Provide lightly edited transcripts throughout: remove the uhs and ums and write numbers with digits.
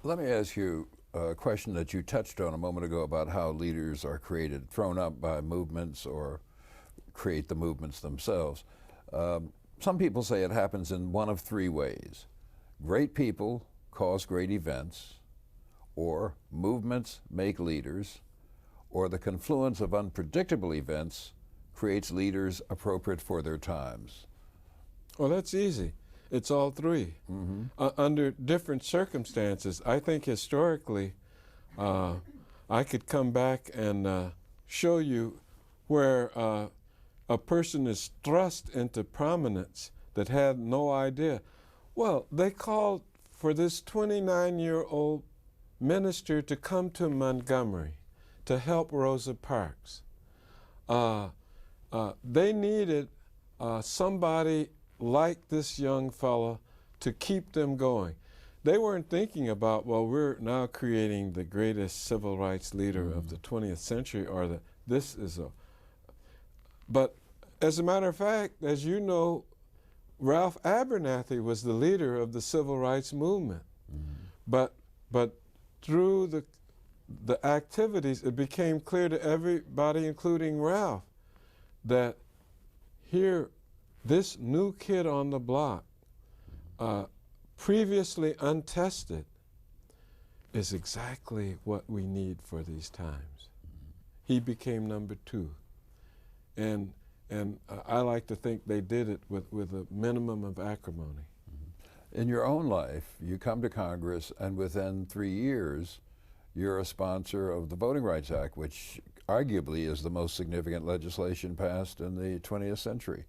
Let me ask you a question that you touched on a moment ago about how leaders are created, thrown up by movements or create the movements themselves. Some people say it happens in one of three ways. Great people cause great events, or movements make leaders, or the confluence of unpredictable events creates leaders appropriate for their times. Well, that's easy. It's all three. Under different circumstances. I think historically, I could come back and show you where a person is thrust into prominence that had no idea. Well, they called for this 29-year-old minister to come to Montgomery to help Rosa Parks. They needed somebody like this young fella to keep them going. They weren't thinking about, well, we're now creating the greatest civil rights leader of the 20th century, or this is a... But as a matter of fact, as you know, Ralph Abernathy was the leader of the civil rights movement. But through the activities, it became clear to everybody, including Ralph, that here, this new kid on the block, previously untested, is exactly what we need for these times. He became number two. And I like to think they did it with a minimum of acrimony. In your own life, you come to Congress, and within 3 years, you're a sponsor of the Voting Rights Act, which arguably is the most significant legislation passed in the 20th century.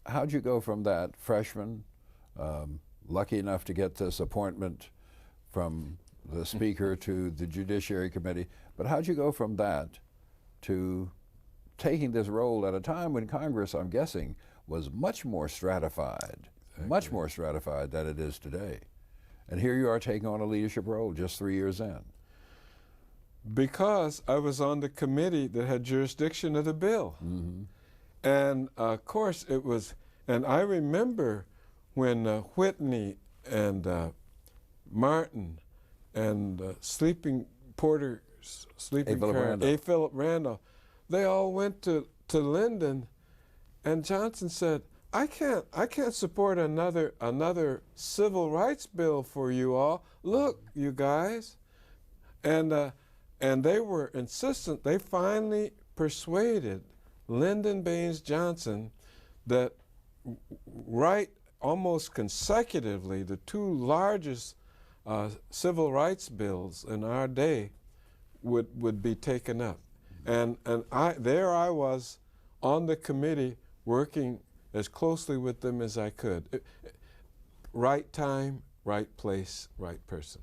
How'd you go from that freshman, lucky enough to get this appointment from the Speaker to the Judiciary Committee, but how'd you go from that to taking this role at a time when Congress, I'm guessing, was much more stratified, much more stratified than it is today? And here you are taking on a leadership role just 3 years in. Because I was on the committee that had jurisdiction of the bill. And of course it was, and I remember when Whitney and Martin and Sleeping Porter, A. Philip Randolph, they all went to Lyndon, and Johnson said, I can't support another civil rights bill for you all. Look, you guys. And they were insistent. They finally persuaded Lyndon Baines Johnson that right almost consecutively, the two largest civil rights bills in our day would be taken up. And there I was on the committee working as closely with them as I could. Right time, right place, right person.